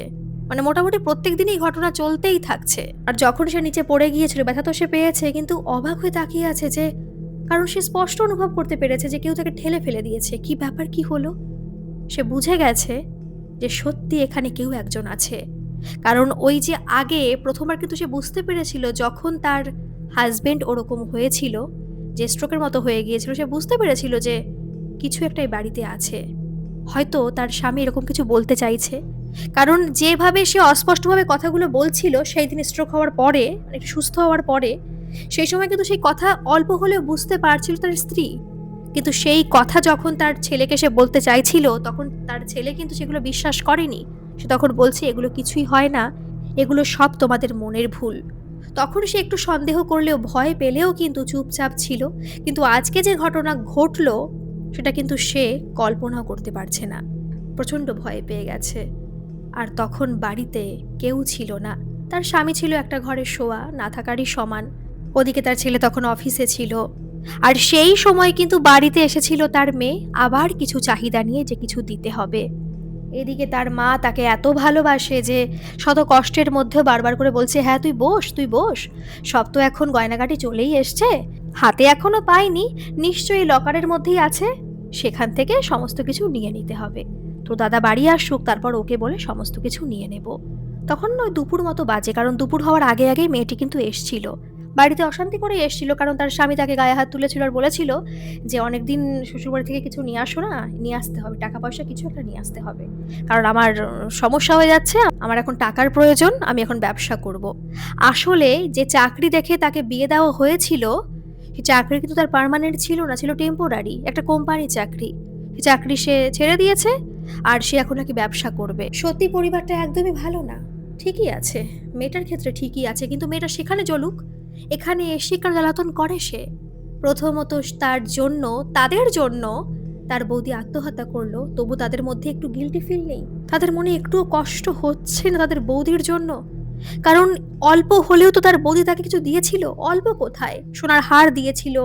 মানে মোটামুটি প্রত্যেক দিনই ঘটনা চলতেই থাকছে। আর যখন সে নিচে পড়ে গিয়েছিল, ব্যথা তো সে পেয়েছে, কিন্তু অবাক হয়ে তাকিয়ে আছে যে, কারণ সে স্পষ্ট অনুভব করতে পেরেছে যে কেউ তাকে ঠেলে ফেলে দিয়েছে। কি ব্যাপার, কি হলো? সে বুঝে গেছে যে সত্যি এখানে কেউ একজন আছে। কারণ ওই যে আগে প্রথমবার কিন্তু সে বুঝতে পেরেছিল, যখন তার হাজবেন্ড ওরকম হয়েছিল, যে স্ট্রোকের মতো হয়ে গিয়েছিল, সে বুঝতে পেরেছিল যে কিছু একটা এই বাড়িতে আছে। হয়তো তার স্বামী এরকম কিছু বলতে চাইছে। কারণ যেভাবে সে অস্পষ্টভাবে কথাগুলো বলছিল সেই দিন স্ট্রোক হওয়ার পরে, একটু সুস্থ হওয়ার পরে, সেই সময় কিন্তু সেই কথা অল্প হলেও বুঝতে পারছিল তার স্ত্রী। কিন্তু সেই কথা যখন তার ছেলেকে সে বলতে চাইছিল, তখন তার ছেলে কিন্তু সেগুলো বিশ্বাস করেনি। সে তখন বলছে, এগুলো কিছুই হয় না, এগুলো সব তোমাদের মনের ভুল। তখন সে একটু সন্দেহ করলেও, ভয় পেলেও কিন্তু চুপচাপ ছিল। কিন্তু আজকে যে ঘটনা ঘটলো, সেটা কিন্তু সে কল্পনাও করতে পারছে না। প্রচণ্ড ভয় পেয়ে গেছে। আর তখন বাড়িতে কেউ ছিল না। তার স্বামী ছিল একটা ঘরে শোয়া, না থাকারই সমান। ওদিকে তার ছেলে তখন অফিসে ছিল। আর সেই সময় কিন্তু বাড়িতে এসেছিল তার মেয়ে, আবার কিছু চাহিদা নিয়ে, যে কিছু দিতে হবে। এদিকে তার মা তাকে এত ভালোবাসে যে শত কষ্টের মধ্যেও বারবার করে বলছে, হ্যাঁ তুই বস, তুই বস, সব তো এখন গয়নাগাটি চলেই এসছে, হাতে এখনো পাইনি, নিশ্চয়ই লকারের মধ্যেই আছে, সেখান থেকে সমস্ত কিছু নিয়ে নিতে হবে। তো দাদা বাড়ি আসুক, তারপর ওকে বলে সমস্ত কিছু নিয়ে নেব। তখন নয় দুপুর মতো বাজে, কারণ দুপুর হওয়ার আগে আগেই মেয়েটি কিন্তু এসছিল। বাড়িতে অশান্তি করে এসছিল, কারণ তার স্বামী তাকে গায়ে হাত তুলেছিল আর বলেছিল যে অনেকদিন শ্বশুরবাড়ি থেকে কিছু নিয়ে আসো না, নিয়ে আসতে হবে, টাকা পয়সা কিছু একটা নিয়ে আসতে হবে, কারণ আমার সমস্যা হয়ে যাচ্ছে, আমার এখন টাকার প্রয়োজন, আমি এখন ব্যবসা করব। আসলে যে চাকরি দেখে তাকে বিয়ে দেওয়া হয়েছিল, সেই চাকরি কিন্তু তার পার্মানেন্ট ছিল না, ছিল টেম্পোরারি, একটা কোম্পানির চাকরি। সেই চাকরি সে ছেড়ে দিয়েছে, আর সে এখন নাকি ব্যবসা করবে। সত্যি পরিবারটা একদমই ভালো না। ঠিকই আছে, মেয়েটার ক্ষেত্রে ঠিকই আছে, কিন্তু মেয়েটা সেখানে জ্বলুক, এখানে এসে কার জ্বালাতন করে সে। প্রথমত তার জন্য, তাদের জন্য তার বৌদি আত্মহত্যা করলো, তবু তাদের মধ্যে একটু গিল্টি ফিল নেই? তাদের মনে একটুও কষ্ট হচ্ছে না তাদের বৌদির জন্য? কারণ অল্প হলেও তো তার বৌদি তাকে কিছু দিয়েছিল। অল্প কোথায়, সোনার হার দিয়েছিল,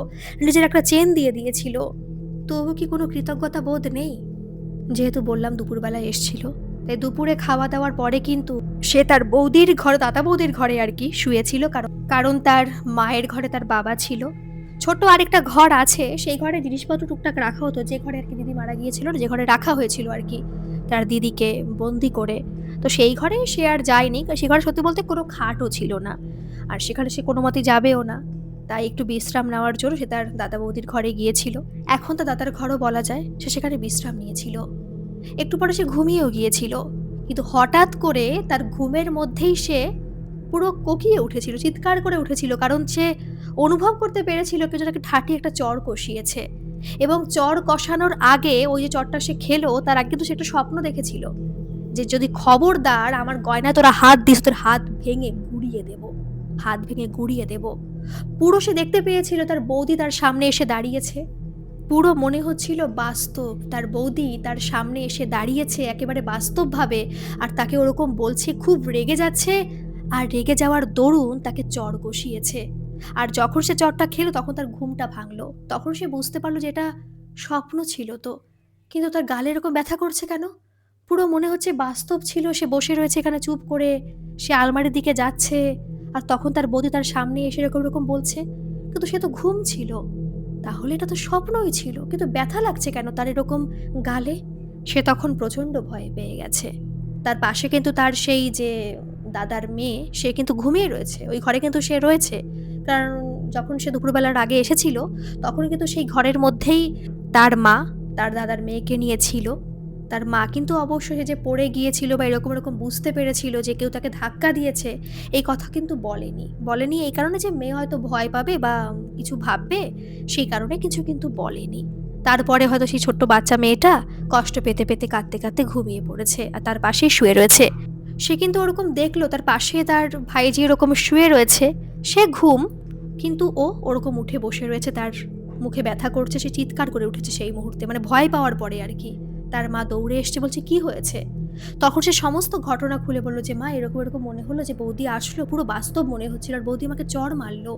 নিজের একটা চেন দিয়ে দিয়েছিল, তবু কি কোনো কৃতজ্ঞতা বোধ নেই? যেহেতু বললাম দুপুরবেলায় এসছিল, তাই দুপুরে খাওয়া দাওয়ার পরে কিন্তু সে তার বৌদির ঘরে, দাদা বৌদির ঘরে আর কি শুয়েছিল। কারণ তার মায়ের ঘরে তার বাবা ছিল। ছোট আরেকটা ঘর আছে, সেই ঘরে জিনিসপত্র টুকটাক রাখা হতো, যে ঘরে আর কি দিদি মারা গিয়েছিল, যে ঘরে রাখা হয়েছিল আর কি তার দিদিকে বন্দি করে। তো সেই ঘরে সে আর যায়নি। সে ঘরে সত্যি বলতে কোনো খাটও ছিল না, আর সেখানে সে কোনো মতেই যাবেও না। তাই একটু বিশ্রাম নেওয়ার জন্য সে তার দাদা বৌদির ঘরে গিয়েছিল। এখন তার দাদার ঘরও বলা যায়, সে সেখানে বিশ্রাম নিয়েছিল। একটু পরে সে ঘুমিয়েও গিয়েছিল। কিন্তু হঠাৎ করে তার ঘুমের মধ্যেই সে পুরো কোকিয়ে উঠেছিল, চিৎকার করে উঠেছিল। কারণ সে অনুভব করতে পেরেছিল কেউ যেন তাকে ঠাটি একটা চড় কষিয়েছে। এবং চড় কষানোর আগে ওই যে চড়টা সে খেলো তার আগে কিন্তু সে একটা স্বপ্ন দেখেছিল যে যদি খবরদার আমার গয়নায় তোরা হাত দিস তোর হাত ভেঙে গুঁড়িয়ে দেব, হাত ভেঙে গুঁড়িয়ে দেব। পুরো সে দেখতে পেয়েছিল তার বৌদি তার সামনে এসে দাঁড়িয়েছে। পুরো মনে হচ্ছিল বাস্তব, তার বৌদি তার সামনে এসে দাঁড়িয়েছে একেবারে বাস্তবভাবে, আর তাকে ওরকম বলছে, খুব রেগে যাচ্ছে, আর রেগে যাওয়ার দরুন তাকে চড় কষিয়েছে। আর যখন সে চড়টা খেলো তখন তার ঘুমটা ভাঙলো। তখন সে বুঝতে পারলো যে এটা স্বপ্ন ছিল তো, কিন্তু তার গালে এরকম ব্যথা করছে কেন? পুরো মনে হচ্ছে বাস্তব ছিল, সে বসে রয়েছে এখানে চুপ করে, সে আলমারির দিকে যাচ্ছে, আর তখন তার বৌদি তার সামনে এসে এরকম এরকম বলছে। কিন্তু সে তো ঘুম ছিল, তাহলে এটা তো স্বপ্নই ছিল, কিন্তু ব্যথা লাগছে কেন তার এরকম গালে? সে তখন প্রচণ্ড ভয় পেয়ে গেছে। তার পাশে কিন্তু তার সেই যে দাদার মেয়ে, সে কিন্তু ঘুমিয়ে রয়েছে, ওই ঘরে কিন্তু সে রয়েছে। কারণ যখন সে দুপুরবেলার আগে এসেছিল তখন কিন্তু সেই ঘরের মধ্যেই তার মা তার দাদার মেয়েকে নিয়ে ছিল। তার মা কিন্তু অবশ্য সে যে পড়ে গিয়েছিল বা এরকম এরকম বুঝতে পেরেছিল যে কেউ তাকে ধাক্কা দিয়েছে, এই কথা কিন্তু বলেনি এই কারণে যে মেয়ে হয়তো ভয় পাবে বা কিছু ভাববে, সেই কারণে কিছু কিন্তু বলেনি। তারপরে হয়তো সেই ছোট্ট বাচ্চা মেয়েটা কষ্ট পেতে পেতে কাঁদতে কাঁদতে ঘুমিয়ে পড়েছে আর তার পাশেই শুয়ে রয়েছে। সে কিন্তু ওরকম দেখলো তার পাশে তার ভাইজি এরকম শুয়ে রয়েছে, সে ঘুম, কিন্তু ও ওরকম উঠে বসে রয়েছে, তার মুখে ব্যথা করছে, সে চিৎকার করে উঠেছে সেই মুহূর্তে, মানে ভয় পাওয়ার পরে আর কি। তার মা দৌড়ে এসছে, বলছে কি হয়েছে? তখন সে সমস্ত ঘটনা খুলে বলল যে মা এরকম এরকম মনে হলো যে বৌদি আসলো, পুরো বাস্তব মনে হচ্ছিল, আর বৌদি আমাকে চড় মারলো।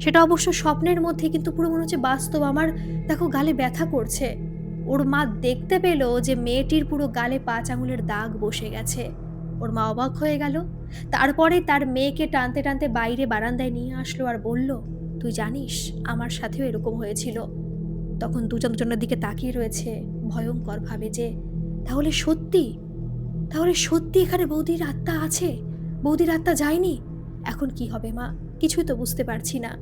সেটা অবশ্য স্বপ্নের মধ্যে, কিন্তু পুরো মনে হচ্ছে বাস্তব। আমার দেখো গালে ব্যথা করছে। ওর মা দেখতে পেল যে মেয়েটির পুরো গালে 5 আঙুলের দাগ বসে গেছে। ওর মা অবাক হয়ে গেল। তারপরে তার মেয়েকে টানতে টানতে বাইরে বারান্দায় নিয়ে আসলো আর বলল, তুই জানিস আমার সাথেও এরকম হয়েছিল। তখন দুজন দুজনের দিকে তাকিয়ে রয়েছে ভয়ঙ্কর ভাবে যে তাহলে সত্যি, তাহলে সত্যি এখানে বৌদির আত্মা আছে, বৌদির আত্মা যায়নি। এখন কি হবে মা, কিছুই তো বুঝতে পারছি না।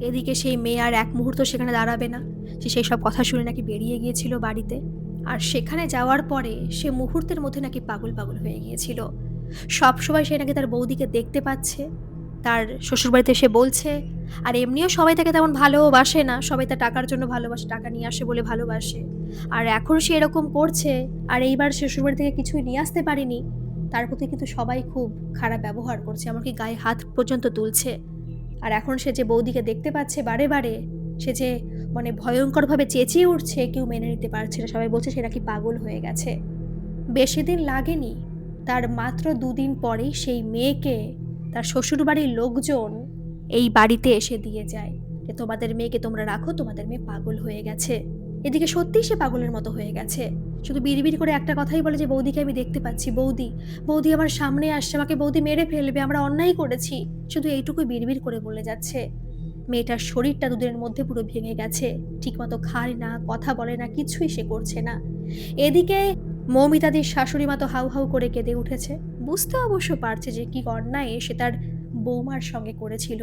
এদিকে সেই মেয়ে আর এক মুহূর্ত সেখানে দাঁড়াবে না, সে সেই সব কথা শুনে নাকি বেরিয়ে গিয়েছিল বাড়িতে। আর সেখানে যাওয়ার পরে সে মুহূর্তের মধ্যে নাকি পাগল পাগল হয়ে গিয়েছিল। সবসময় সে নাকি তার বৌদিকে দেখতে পাচ্ছে, তার শ্বশুরবাড়িতে সে বলছে। আর এমনিও সবাই তাকে তেমন ভালোবাসে না, সবাই তার টাকার জন্য ভালোবাসে, টাকা নিয়ে আসে বলে ভালোবাসে। আর এখন সে এরকম করছে, আর এইবার শ্বশুরবাড়ি থেকে কিছুই নিয়ে আসতে পারেনি, তার প্রতি কিন্তু সবাই খুব খারাপ ব্যবহার করছে, এমনকি গায়ে হাত পর্যন্ত তুলছে। আর এখন সে যে বৌদিকে দেখতে পাচ্ছে বারে বারে, সে যে মানে ভয়ঙ্করভাবে চেঁচিয়ে উঠছে, কেউ মেনে নিতে পারছে না, সবাই বলছে সে নাকি পাগল হয়ে গেছে। বেশি দিন লাগেনি, তার মাত্র 2 দিন পরেই সেই মেয়েকে তার শ্বশুরবাড়ির লোকজন এই বাড়িতে এসে দিয়ে যায় যে তোমাদের মেয়েকে তোমরা রাখো, তোমাদের মেয়ে পাগল হয়ে গেছে। এদিকে সত্যিই সে পাগলের মতো হয়ে গেছে, শুধু বিড়বিড় করে একটা কথাই বলে যে বৌদিকে আমি দেখতে পাচ্ছি, বৌদি, বৌদি আমার সামনে আসছে, আমাকে বৌদি মেরে ফেলবে, আমরা অন্যায় করেছি, শুধু এইটুকুই বিড়বিড় করে বলে যাচ্ছে। মেয়েটার শরীরটা 2 দিনের মধ্যে পুরো ভেঙে গেছে, ঠিকমতো খায় না, কথা বলে না, কিছুই সে করছে না। এদিকে মৌমিতাদির শাশুড়ি মা তো হাউ হাউ করে কেঁদে উঠেছে, বুঝতে অবশ্য পারছে যে কি অন্যায় সে তার বৌমার সঙ্গে করেছিল,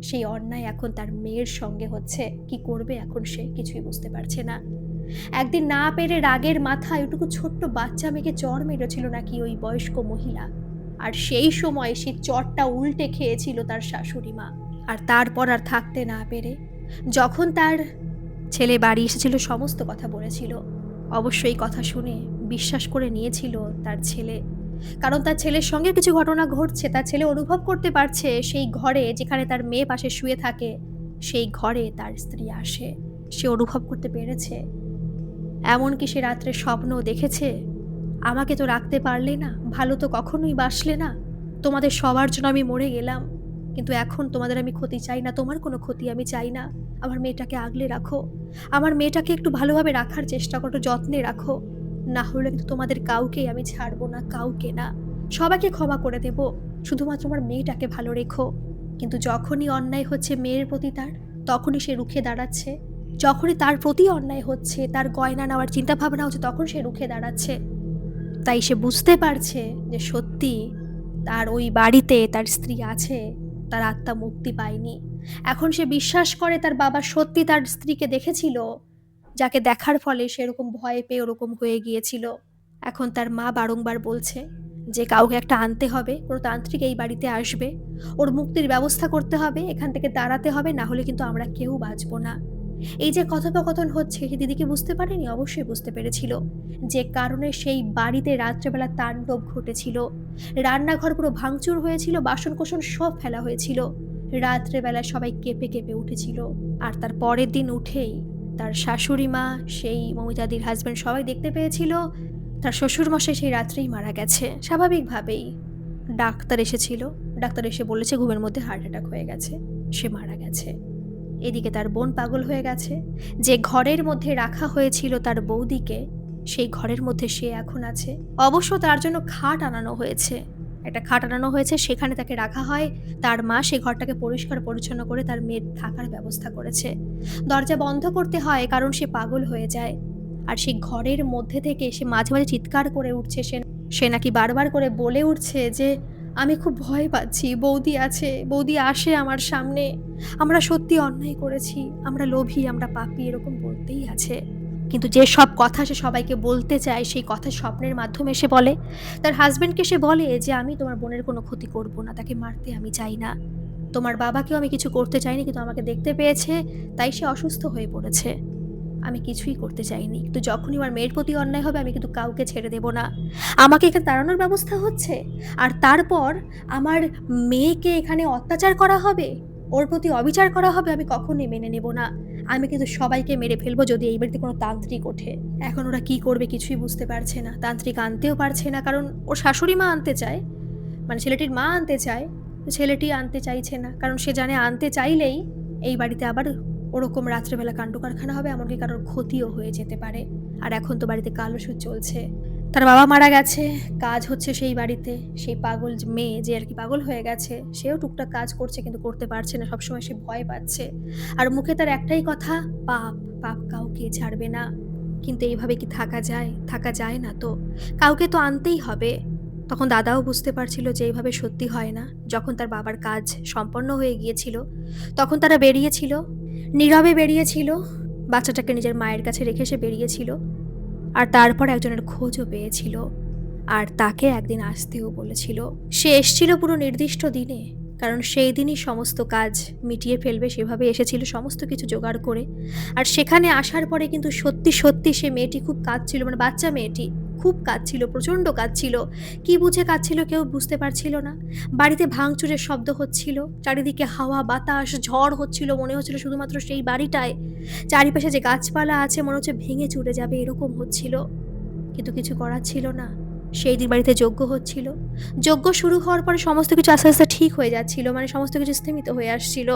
সেই অন্যায় এখন তার মেয়ের সঙ্গে হচ্ছে। কি করবে এখন সে কিছুই বুঝতে পারছে না। একদিন না পেরে রাগের মাথায় ওটুকু ছোট্ট বাচ্চা মেয়েকে চড় মেরেছিল নাকি ওই বয়স্ক মহিলা, আর সেই সময় সেই চড়টা উল্টে খেয়েছিল তার শাশুড়ি মা। আর তারপর আর থাকতে না পেরে যখন তার ছেলে বাড়ি এসেছিল সমস্ত কথা বলেছিল। অবশ্যই কথা শুনে বিশ্বাস করে নিয়েছিল তার ছেলে, কারণ তার ছেলের সঙ্গে কিছু ঘটনা ঘটছে, তার ছেলে অনুভব করতে পারছে সেই ঘরে যেখানে তার মেয়ে পাশে শুয়ে থাকে, সেই ঘরে তার স্ত্রী আসে, সে অনুভব করতে পেরেছে। এমনকি সে রাত্রে স্বপ্ন দেখেছে, আমাকে তো রাখতে পারলে না, ভালো তো কখনোই বাসলে না, তোমাদের সবার জন্য আমি মরে গেলাম, কিন্তু এখন তোমাদের আমি ক্ষতি চাই না, তোমার কোনো ক্ষতি আমি চাই না, আমার মেয়েটাকে আগলে রাখো, আমার মেয়েটাকে একটু ভালোভাবে রাখার চেষ্টা করো, যত্নে রাখো, না হলে কিন্তু তোমাদের কাউকেই আমি ছাড়বো না, কাউকে না, সবাইকে ক্ষমা করে দেব, শুধুমাত্র আমার মেয়েটাকে ভালো রেখো। কিন্তু যখনই অন্যায় হচ্ছে মেয়ের প্রতি তার, তখনই সে রুখে দাঁড়াচ্ছে, যখনই তার প্রতি অন্যায় হচ্ছে, তার গয়না নেওয়ার চিন্তা ভাবনা হচ্ছে, তখন সে রুখে দাঁড়াচ্ছে। তাই সে বুঝতে পারছে যে সত্যি তার ওই বাড়িতে তার স্ত্রী আছে, তার আত্মা মুক্তি পায়নি। এখন সে বিশ্বাস করে তার বাবা সত্যি তার স্ত্রীকে দেখেছিল, যাকে দেখার ফলে সে এরকম ভয় পেয়ে ওরকম হয়ে গিয়েছিল। এখন তার মা বারংবার বলছে যে কাউকে একটা আনতে হবে, কোনো তান্ত্রিক এই বাড়িতে আসবে, ওর মুক্তির ব্যবস্থা করতে হবে, এখান থেকে তাড়াতে হবে, না হলে কিন্তু আমরা কেউ বাঁচব না। এই যে কথোপকথন হচ্ছে, সে দিদি কি বুঝতে পারেনি? অবশ্যই বুঝতে পেরেছিল, যে কারণে সেই বাড়িতে রাত্রেবেলা তাণ্ডব ঘটেছিল। রান্নাঘর পুরো ভাঙচুর হয়েছিল, বাসন-কোসন সব ফেলা হয়েছিল। রাত্রেবেলা সবাই কেঁপে কেঁপে উঠেছিল। আর তার পরের দিন উঠেই তার শাশুড়ি মা, সেই মমিতাদির হাজব্যান্ড সবাই দেখতে পেয়েছিল তার শ্বশুরমশাই সেই রাত্রেই মারা গেছে। স্বাভাবিকভাবেই ডাক্তার এসেছিল, ডাক্তার এসে বলেছে ঘুমের মধ্যে হার্ট অ্যাটাক হয়ে গেছে, সে মারা গেছে। এদিকে তার বোন পাগল হয়ে গেছে, যে ঘরের মধ্যে রাখা হয়েছিল তার বৌদিকে, সেই ঘরের মধ্যে সে এখন আছে। অবশ্য তার জন্য খাট আনানো হয়েছে, একটা খাট আনানো হয়েছে, সেখানে তাকে রাখা হয়। তার মা সেই ঘরটাকে পরিষ্কার পরিচ্ছন্ন করে তার মেয়ের থাকার ব্যবস্থা করেছে। দরজা বন্ধ করতে হয় কারণ সে পাগল হয়ে যায়। আর সেই ঘরের মধ্যে থেকে সে মাঝে মাঝে চিৎকার করে উঠছে, সে নাকি বারবার করে বলে উঠছে যে আমি খুব ভয় পাচ্ছি, বৌদি আছে, বৌদি আসে আমার সামনে, আমরা সত্যি অন্যায় করেছি, আমরা লোভী, আমরা পাপী, এরকম বলতেই আছে। কিন্তু যে সব কথা সে সবাইকে বলতে চায়, সেই কথা স্বপ্নের মাধ্যমে সে বলে। তার হাজবেন্ডকে সে বলে যে আমি তোমার বোনের কোনো ক্ষতি করব না, তাকে মারতে আমি চাই না, তোমার বাবাকেও আমি কিছু করতে চাইনি, কিন্তু আমাকে দেখতে পেয়েছে তাই সে অসুস্থ হয়ে পড়েছে, আমি কিছুই করতে চাইনি, কিন্তু যখনই আমার মেয়ের প্রতি অন্যায় হবে আমি কিন্তু কাউকে ছেড়ে দেব না। আমাকে এখানে তাড়ানোর ব্যবস্থা হচ্ছে, আর তারপর আমার মেয়েকে এখানে অত্যাচার করা হবে, ওর প্রতি অবিচার করা হবে, আমি কখনোই মেনে নেব না। আমি কিন্তু সবাইকে মেরে ফেলবো যদি এই বাড়িতে কোনো তান্ত্রিক ওঠে। এখন ওরা কি করবে কিছুই বুঝতে পারছে না, তান্ত্রিক আনতেও পারছে না, কারণ ওর শাশুড়ি মা আনতে চায়, মানে ছেলেটির মা আনতে চায়, ছেলেটি আনতে চাইছে না, কারণ সে জানে আনতে চাইলেই এই বাড়িতে আবার ওরকম রাত্রেবেলা কাণ্ড কারখানা হবে, এমনকি কারোর ক্ষতিও হয়ে যেতে পারে। আর এখন তো বাড়িতে কালো সুদ চলছে, তার বাবা মারা গেছে, কাজ হচ্ছে সেই বাড়িতে, সেই পাগল মেয়ে যে আর কি পাগল হয়ে গেছে, সেও টুকটাক কাজ করছে কিন্তু করতে পারছে না, সবসময় সে ভয় পাচ্ছে। আর মুখে তার একটাই কথা, পাপ, পাপ কাউকে ছাড়বে না। কিন্তু এইভাবে কি থাকা যায়? থাকা যায় না তো, কাউকে তো আনতেই হবে। তখন দাদাও বুঝতে পারছিল যে এইভাবে সত্যি হয় না। যখন তার বাবার কাজ সম্পন্ন হয়ে গিয়েছিল, তখন তারা বেরিয়েছিল, নীরবে বেরিয়েছিল, বাচ্চাটাকে নিজের মায়ের কাছে রেখে সে বেরিয়েছিল। আর তারপর একজনের খোঁজও পেয়েছিল, আর তাকে একদিন আসতেও বলেছিল। সে এসেছিল পুরো নির্দিষ্ট দিনে, কারণ সেই দিনই সমস্ত কাজ মিটিয়ে ফেলবে সেভাবে এসেছিল, সমস্ত কিছু জোগাড় করে। আর সেখানে আসার পরে কিন্তু সত্যি সত্যি সে মেয়েটি খুব কাঁদছিল, মানে বাচ্চা মেয়েটি খুব কাঁদছিল, প্রচণ্ড কাঁদছিল। কি বুঝে কাঁদছিল কেউ বুঝতে পারছিল না। বাড়িতে ভাঙচুরের শব্দ হচ্ছিল, চারিদিকে হাওয়া বাতাস ঝড় হচ্ছিল, মনে হচ্ছিল শুধুমাত্র সেই বাড়িটায়, চারিপাশে যে গাছপালা আছে মনে হচ্ছে ভেঙে চুরে যাবে, এরকম হচ্ছিল। কিন্তু কিছু করার ছিল না। সেই দিন বাড়িতে যজ্ঞ হচ্ছিল, যজ্ঞ শুরু হওয়ার পরে সমস্ত কিছু আস্তে আস্তে ঠিক হয়ে যাচ্ছিল, মানে সমস্ত কিছু স্থিমিত হয়ে আসছিল।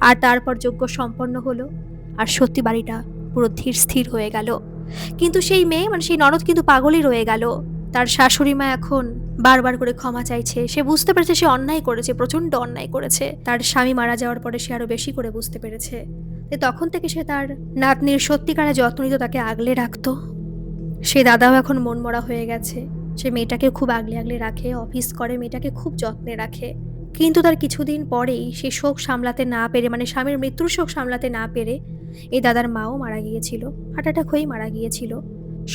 আর তারপর যজ্ঞ সম্পন্ন হলো, আর সত্যি বাড়িটা পুরো ধীর স্থির হয়ে গেল। কিন্তু সেই মেয়ে, মানে সেই ননদ কিন্তু পাগলই রয়ে গেল। তার শাশুড়ি মা এখন বারবার করে ক্ষমা চাইছে, সে বুঝতে পেরেছে সে অন্যায় করেছে, প্রচণ্ড অন্যায় করেছে। তার স্বামী মারা যাওয়ার পরে সে আরো বেশি করে বুঝতে পেরেছে। তখন থেকে সে তার নাতনির সত্যিকারের যত্ন নিত, তাকে আগলে রাখতো। সে দাদাও এখন মনমরা হয়ে গেছে, সে মেয়েটাকে খুব আগলে আগলে রাখে, অফিস করে, মেয়েটাকে খুব যত্নে রাখে। কিন্তু তার কিছুদিন পরেই সে শোক সামলাতে না পেরে, মানে স্বামীর মৃত্যুর শোক সামলাতে না পেরে, এই দাদার মাও মারা গিয়েছিল, হার্ট অ্যাটাক হয়েই মারা গিয়েছিল।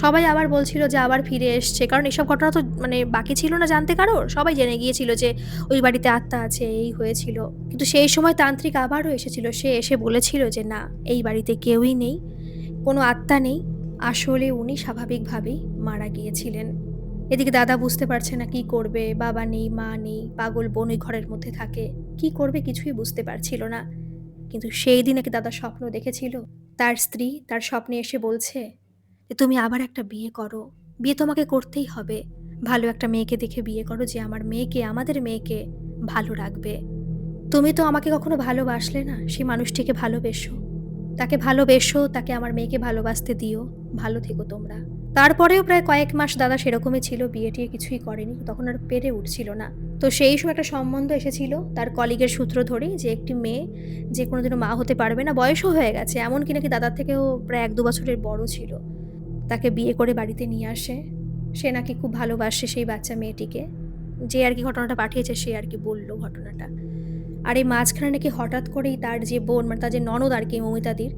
সবাই আবার বলছিল যে আবার ফিরে এসছে, কারণ এসব ঘটনা তো মানে বাকি ছিল না জানতে কারোর, সবাই জেনে গিয়েছিল যে ওই বাড়িতে আত্মা আছে, এই হয়েছিল। কিন্তু সেই সময় তান্ত্রিক আবারও এসেছিল, সে এসে বলেছিল যে না, এই বাড়িতে কেউই নেই, কোনো আত্মা নেই, আসলে উনি স্বাভাবিকভাবেই মারা গিয়েছিলেন। এদিকে দাদা বুঝতে পারছে না কি করবে, বাবা নেই, মা নেই, পাগল বোন ওই ঘরের মধ্যে থাকে, কি করবে কিছুই বুঝতে পারছিল না। কিন্তু সেই দিন নাকি দাদা স্বপ্ন দেখেছিল, তার স্ত্রী তার স্বপ্নে এসে বলছে যে তুমি আবার একটা বিয়ে করো, বিয়ে তোমাকে করতেই হবে, ভালো একটা মেয়েকে দেখে বিয়ে করো, যে আমার মেয়েকে, আমাদের মেয়েকে ভালো রাখবে। তুমি তো আমাকে কখনো ভালোবাসলে না, সেই মানুষটিকে ভালোবেসো, তাকে ভালোবেসো, তাকে আমার মেয়েকে ভালোবাসতে দিও, ভালো থেকো তোমরা। তারপরেও প্রায় কয়েক মাস দাদা সেরকমই ছিল, বিয়ে টিয়ে কিছুই করেনি, তখন আর পেরে উঠছিল না। তো সেই সময় একটা সম্বন্ধ এসেছিল তার কলিগের সূত্র ধরেই, যে একটি মেয়ে যে কোনোদিনও মা হতে পারবে না, বয়সও হয়ে গেছে, এমনকি নাকি দাদার থেকেও প্রায় 1-2 বছরের বড় ছিল, তাকে বিয়ে করে বাড়িতে নিয়ে আসে। সে নাকি খুব ভালোবাসে সেই বাচ্চা মেয়েটিকে, যে আর কি ঘটনাটা পাঠিয়েছে সে আর কি বলল ঘটনাটা। আর এই মাঝখানে নাকি হঠাৎ করেই তার যে বোন মানে তার যে ননদ আরকি মৌমিতাদির,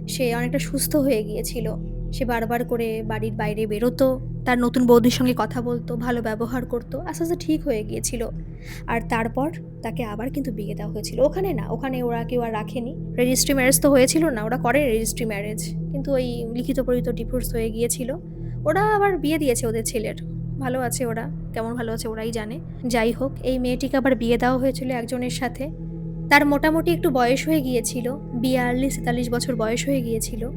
সে অনেকটা সুস্থ হয়ে গিয়েছিল। সে বারবার করে বাড়ির বাইরে বেরোতো, তার নতুন বৌদির সঙ্গে কথা বলতো, ভালো ব্যবহার করতো। আস্তে, আস্তে ঠিক হয়ে গিয়েছিল। আর তারপর তাকে আবার কিন্তু বিয়ে দেওয়া হয়েছিল। ওখানে না, ওখানে ওরা কেউ আর রাখেনি। রেজিস্ট্রি ম্যারেজ তো হয়েছিল না, ওরা করে রেজিস্ট্রি ম্যারেজ। কিন্তু ওই লিখিত পরিহিত ডিভোর্স হয়ে গিয়েছিল। ওরা আবার বিয়ে দিয়েছে ওদের ছেলের। ভালো আছে ওরা, কেমন ভালো আছে ওরাই জানে। যাই হোক, এই মেয়েটিকে আবার বিয়ে দেওয়া হয়েছিল একজনের সাথে। তার মোটামুটি একটু বয়স হয়ে গিয়েছিল, ৪২-৪৩ বছর বয়স হয়ে গিয়েছিল।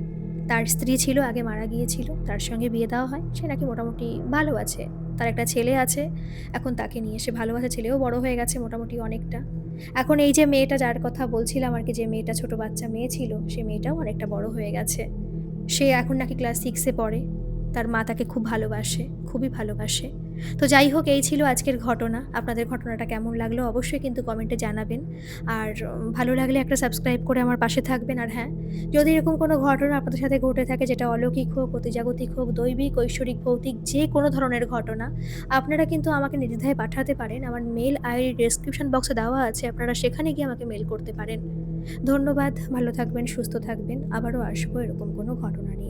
তার স্ত্রী ছিল, আগে মারা গিয়েছিল। তার সঙ্গে বিয়ে দেওয়া হয়। সে নাকি মোটামুটি ভালো আছে। তার একটা ছেলে আছে। এখন তাকে নিয়ে সে ভালো আছে। ছেলেও বড় হয়ে গেছে মোটামুটি অনেকটা। এখন এই যে মেয়েটা যার কথা বলছিলাম আরকি, যে মেয়েটা ছোট বাচ্চা মেয়ে ছিল, সে মেয়েটাও অনেকটা বড় হয়ে গেছে। সে এখন নাকি ক্লাস 6 এ পড়ে। তার মা তাকে খুব ভালোবাসে, খুবই ভালোবাসে। তো যাই হোক, এই ছিল আজকের ঘটনা। আপনাদের ঘটনাটা কেমন লাগলো অবশ্যই কিন্তু কমেন্টে জানাবেন। আর ভালো লাগলে একটা সাবস্ক্রাইব করে আমার পাশে থাকবেন। আর হ্যাঁ, যদি এরকম কোনো ঘটনা আপনাদের সাথে ঘটে থাকে, যেটা অলৌকিক হোক, অতিজাগতিক হোক, দৈবিক, ঐশ্বরিক, ভৌতিক যে কোনো ধরনের ঘটনা, আপনারা কিন্তু আমাকে নির্দ্বিধায় পাঠাতে পারেন। আমার মেইল আইডি ডেসক্রিপশন বক্সে দেওয়া আছে। আপনারা সেখানে গিয়ে আমাকে মেইল করতে পারেন। ধন্যবাদ। ভালো থাকবেন, সুস্থ থাকবেন। আবারও আসবো এরকম কোনো ঘটনা নিয়ে।